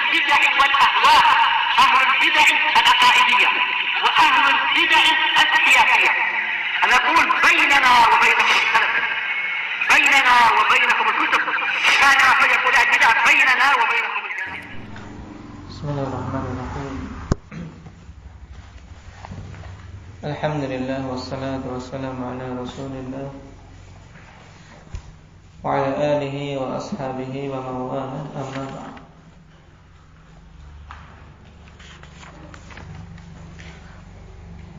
البدع والأهواء، أهل البدع العقائدية وأهل البدع السياسية. أنا أقول بيننا وبينكم السلف، بيننا وبينكم الكتب، كان فيقول البدع بيننا وبينكم السلف. بسم الله الرحمن الرحيم. الحمد لله والصلاة والسلام على رسول الله وعلى آله وأصحابه ومن والاه، أما بعد.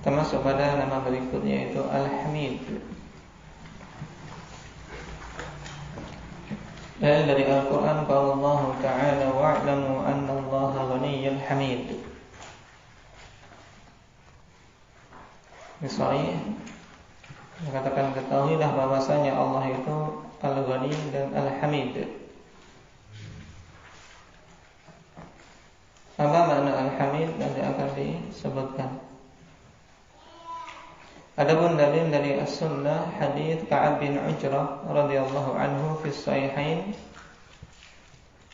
Termasuk pada nama berikutnya yaitu Al-Hamid. Dari Al-Quran, qala Allah Ta'ala wa'lamu anna Allah ghaniyyun hamid. Misalnya dikatakan, ketahuilah bahwasanya Allah itu Al-Ghani dan Al-Hamid. Apa makna Al-Hamid nanti akan disebutkan. Adapun dalil dari As-Sunnah, hadis Ka'ab bin Ujrah radhiyallahu anhu fi Sahihain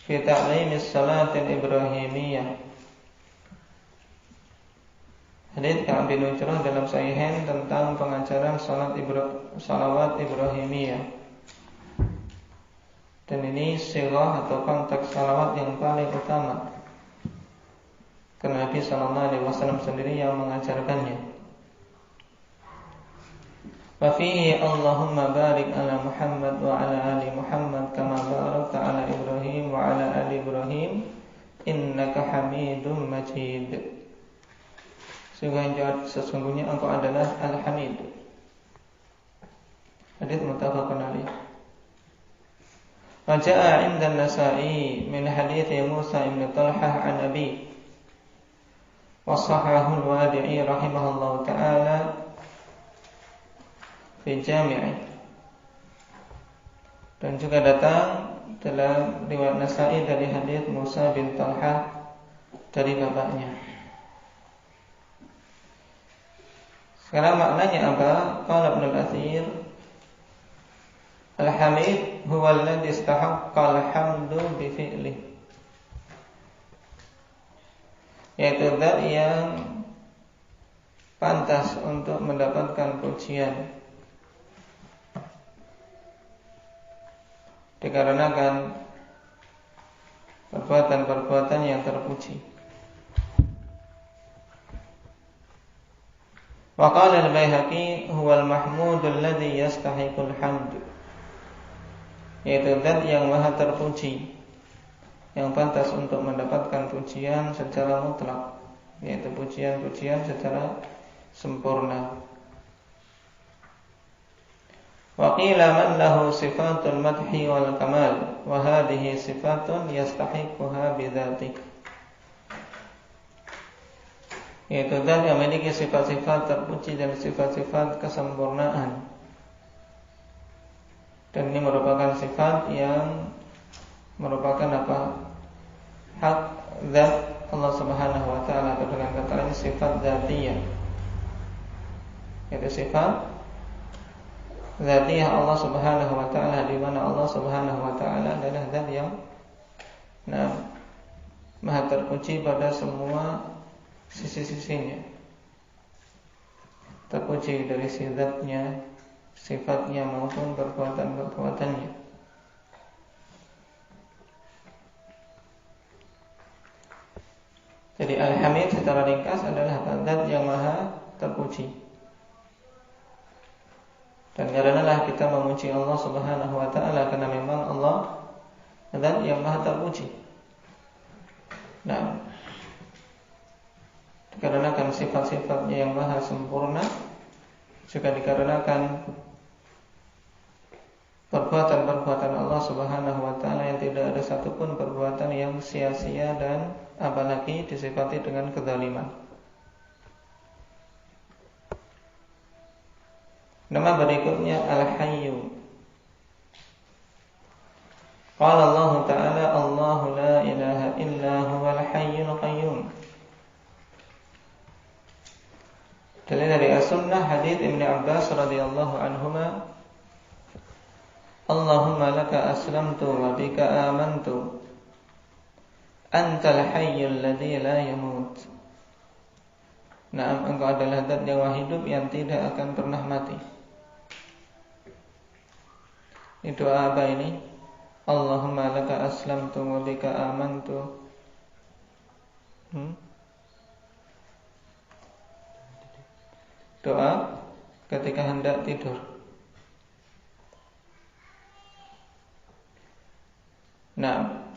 fi ta'lim as-salat al-ibrahimiyyah. Hadis Ka'ab bin Ujrah dalam Sahihain tentang pengajaran salawat Ibrahimiyah. Dan ini sirah atau konteks salawat yang paling utama, karena Nabi sallallahu alaihi wasallam sendiri yang mengajarkannya. Wa fihi Allahumma barik ala Muhammad wa ala ali Muhammad kama barakta ala Ibrahim wa ala ali Ibrahim innaka Hamidum Majid. Sesungguhnya engkau adalah Al-Hamid. Hadits muttafaqun alaih. Wa jaa'a 'inda an-Nasa'i min hadits Musa ibn Talhah an Abi wa sahahahu al-Wadi'i rahimahullahu ta'ala fi Jami'i. Dan juga datang dalam riwayat Nasa'i dari hadits Musa bin Talhah dari bapaknya. Sekarang maknanya apa? Qala Ibnu Katsir, Al-Hamid huwa alladhi istahaqqa al-hamdu bi fi'lihi, yaitu zat yang pantas untuk mendapatkan pujian dikarenakan perbuatan-perbuatan yang terpuji. Wa qala al-Baihaqi huwa al-mahmudul ladzi yastahiqul hamd, yaitu zat yang maha terpuji yang pantas untuk mendapatkan pujian secara mutlak, yaitu pujian-pujian secara sempurna. Wa qila man lahu sifatul madhi wal kamal wa hadhihi sifatun yastahiquha bidzatihi, yaitu zat yang memiliki sifat-sifat terpuji dan sifat-sifat kesempurnaan. Dan ini merupakan sifat yang merupakan hak zat Allah Subhanahu wa taala, atau dengan kata lain sifat dzatiyah, yaitu sifat dzatiyah Allah Subhanahu wa taala, di mana Allah Subhanahu wa taala adalah zat yang maha terpuji pada semua sisi-sisinya. Terpuji dari zatnya, sifatnya maupun perbuatan-perbuatannya. Jadi Al-Hamid secara ringkas adalah zat yang maha terpuji. Dan karenalah kita memuji Allah Subhanahu wa taala, karena memang Allah zat yang maha terpuji. Nah, dikarenakan sifat-sifatnya yang maha sempurna, juga dikarenakan perbuatan-perbuatan Allah Subhanahu wa taala yang tidak ada satupun perbuatan yang sia-sia dan apalagi disifati dengan kezaliman. Nama berikutnya Al-Hayyu. Qala Allah Ta'ala, Allahu la ilaha illa huwal hayyul qayyum. Dalil dari As-Sunnah, hadits Ibnu Abbas radhiyallahu anhuma, Allahumma laka aslamtu wa bika amantu Antal hayyul ladzi la yamut. Naam, engkau adalah zat yang hidup yang tidak akan pernah mati. Ini doa apa ini? Allahumma laka aslamtu wa bika amantu. Doa ketika hendak tidur. Naam.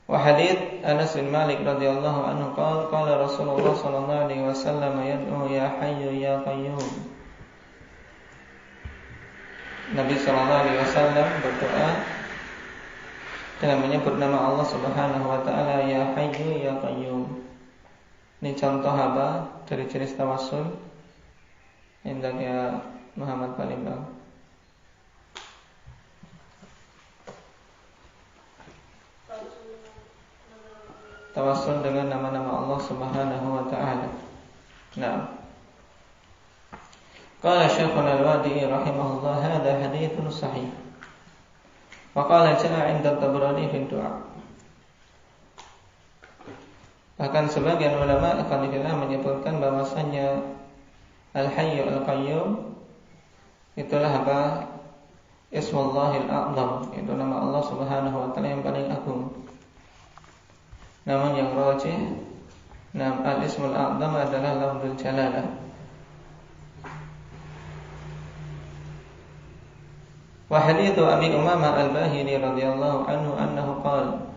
Wa hadits Anas bin Malik radhiyallahu anhu qala Rasulullah sallallahu alaihi wasallam yad'u ya hayyu ya qayyum. Nabi sallallahu alaihi wasallam berdoa dengan menyebut nama Allah Subhanahu wa taala, ya hayyu ya qayyum. Ini contoh apa dari jenis tawassul? Hendaknya Muhammad Palembang. Tawassul dengan nama-nama Allah Subhanahu wa taala. Nah, qala Syekhuna Al-Wadi'i rahimahullah, hadza haditsun sahih. Wa qala jalla 'inda Tabrani fi du'a. Bahkan sebagian ulama akan menyebutkan bahwasanya Al-Hayyu Al-Qayyum itulah apa? Ismullahil A'zam, itu nama Allah Subhanahu wa taala yang paling agung. Namun yang rajih, al-ismul a'zam adalah lafzul jalalah. Wa haditsu Abi Umamah Al-Bahili radhiyallahu anhu annahu qala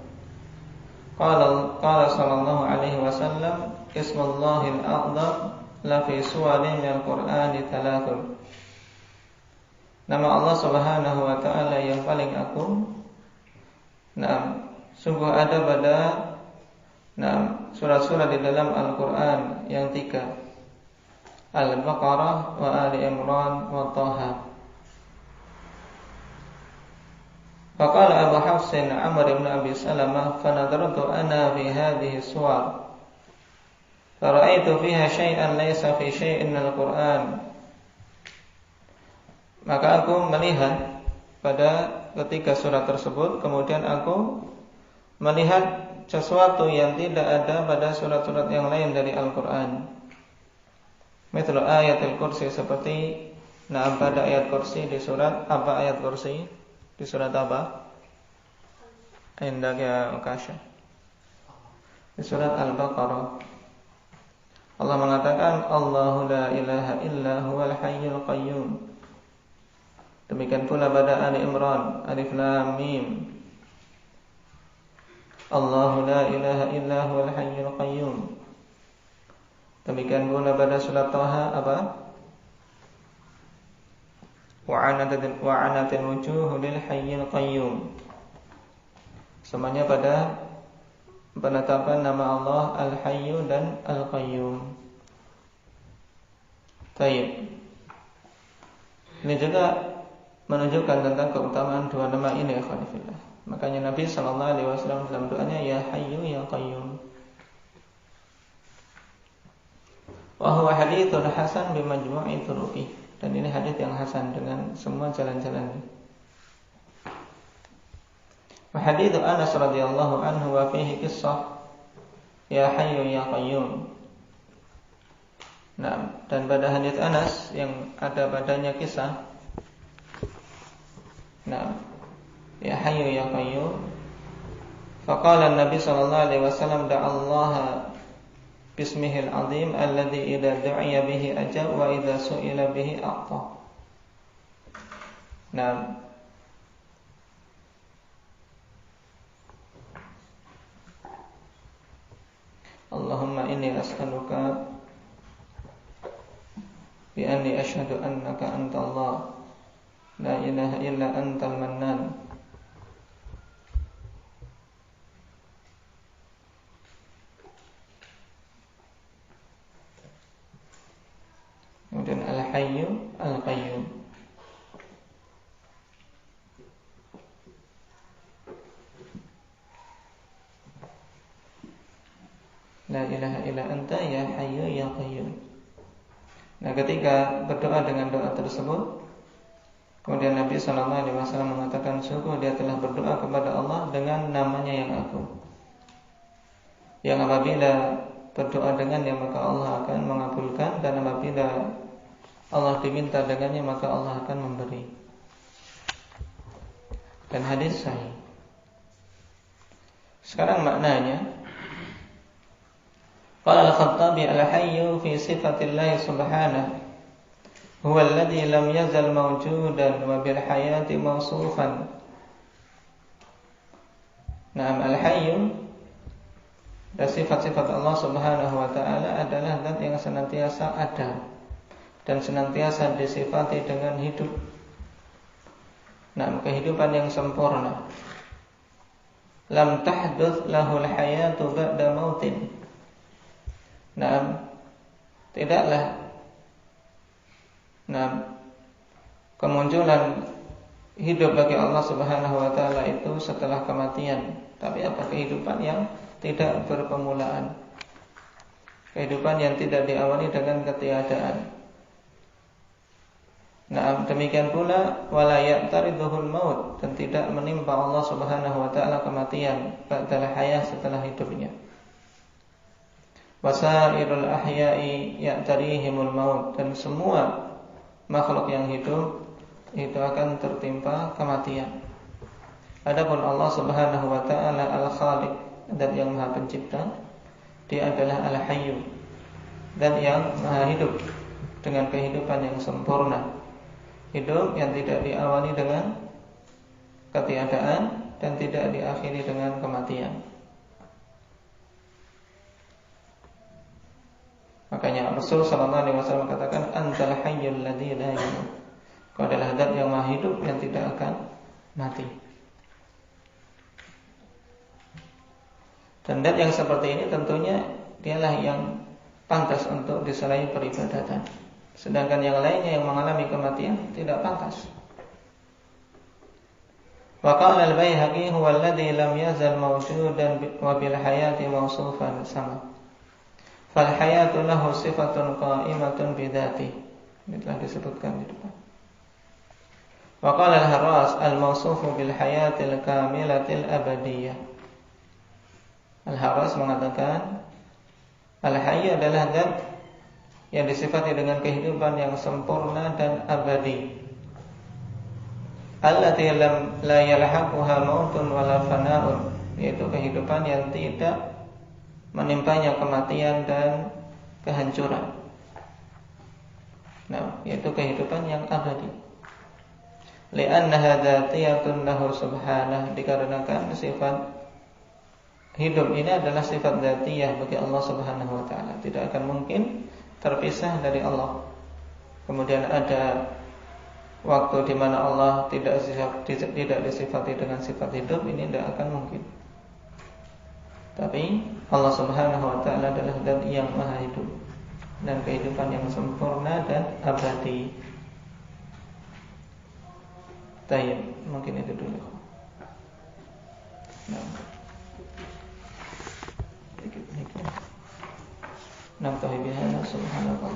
sallallahu alaihi wasallam, ismullahil a'zam la fi suwarin minal Qur'ani thalathun. Nama Allah Subhanahu wa taala yang paling agung, sungguh ada pada surat-surat di dalam Al-Quran yang 3, Al-Baqarah wa Ali Imran wa Taha. Faqala Abu Hafsin Amr ibn Abi Salamah, fanadartu ana fi hadhihi suwar fara'aitu fiha syai'an laysa fi syai'in Al-Quran. Maka aku melihat pada ketiga surat tersebut, kemudian aku melihat sesuatu yang tidak ada pada surat-surat yang lain dari Al-Quran. Mithlu ayatul kursi, seperti pada ayat kursi di surat apa? Ayat kursi di surat apa? Indak ya Ukasha. Di surat Al-Baqarah Allah mengatakan, Allahu la ilaha illa huwal hayyul qayyum. Demikian pula pada Ali Imran, Alif Lam Mim, Allahu la ilaha illa huwal hayyul qayyum. Demikian pula pada surat Taha apa? Wa'anatil wujuh lil hayyil qayyum. Semuanya pada penetapan nama Allah Al-Hayyu dan Al-Qayyum. Baik. Ini juga menunjukkan tentang keutamaan dua nama ini, ikhwanifillah. Makanya Nabi sallallahu alaihi wasallam dalam doanya, ya Hayyu ya Qayyum. Wa huwa haditsun hasan bi majmu'i turuqih. Dan ini hadis yang hasan dengan semua jalan-jalannya. Wa haditsu Anas radhiyallahu anhu wa fihi qissah ya Hayyu ya Qayyum. Dan pada hadis Anas yang ada padanya kisah ya Hayyu ya Qayyum. Faqala Nabi sallallahu alaihi wasallam, da'allaha bismihil azim alladzi idza du'iya bihi ajab wa idza su'ila bihi a'ta. Allahumma inni as'aluka bi anni asyhadu annaka antallah la ilaha illa antal mannan. Kemudian Al-Hayyu Al-Qayyum. La ilaha illa anta ya Hayyu ya Qayyum. Ketika berdoa dengan doa tersebut, Kemudian Nabi SAW mengatakan, sungguh dia telah berdoa kepada Allah dengan namanya yang agung, yang apabila berdoa dengannya maka Allah akan mengabulkan, dan apabila Allah diminta dengannya maka Allah akan memberi. Dan hadis sahih. Sekarang maknanya, qala al-Khattabi al-hayyu fi sifatillah subhanahu huwa alladhi lam yazal mawjudan wa bil hayati mawsufan. Naam, al-hayyu, dan sifat-sifat Allah Subhanahu wa taala adalah zat yang senantiasa ada dan senantiasa disifati dengan hidup. Naam, kehidupan yang sempurna. Lam tahduts lahul hayatu ba'da mautin. Naam, tidaklah kemunculan hidup bagi Allah Subhanahu wa taala itu setelah kematian. Tapi apa? Kehidupan yang tidak berpemulaan, kehidupan yang tidak diawali dengan ketiadaan. Demikian pula wala ya'taridul maut, dan tidak menimpa Allah Subhanahu wa taala kematian ba'dal hayah, setelah hidupnya. Wasairul ahya'i ya'tarihimul maut, dan semua makhluk yang hidup itu akan tertimpa kematian. Adapun Allah Subhanahu wa taala Al-Khaliq, dan yang Maha Pencipta, Dia adalah Al-Hayyu, dan yang Maha Hidup dengan kehidupan yang sempurna, hidup yang tidak diawali dengan ketiadaan dan tidak diakhiri dengan kematian. Makanya Rasul sallallahu alaihi wasallam katakan, antal hayyul ladzi la yamut. Kau adalah zat yang maha hidup yang tidak akan mati. Dan zat yang seperti ini tentunya dialah yang pantas untuk diserahi peribadatan. Sedangkan yang lainnya yang mengalami kematian tidak pantas. Wa qala al-Baihaqi huwa alladzi lam yazal mawjudan wa bil hayati mawsufan sama. Fal hayatu lahu sifatun qa'imatun bidzati. Ini telah disebutkan di depan. Wa qala al-Harras al-mawsufu bil hayatil kamilatil abadiyah. Al-Harras mengatakan al-hayy adalah zat yang disifati dengan kehidupan yang sempurna dan abadi. Allati la yalhaquha mautun wala fana'un, yaitu kehidupan yang tidak menimpanya kematian dan kehancuran. Yaitu kehidupan yang abadi. Li'annaha dzatiyatun lahu subhanahu, dikarenakan sifat hidup ini adalah sifat dzatiyah bagi Allah Subhanahu wa taala, tidak akan mungkin terpisah dari Allah. Kemudian ada waktu di mana Allah tidak disifati dengan sifat hidup, ini tidak akan mungkin. Tapi Allah Subhanahu wa taala adalah zat yang maha hidup dan kehidupan yang sempurna dan abadi. Tayyib, mungkin itu dulu. Naktahi bihadza subhanallah.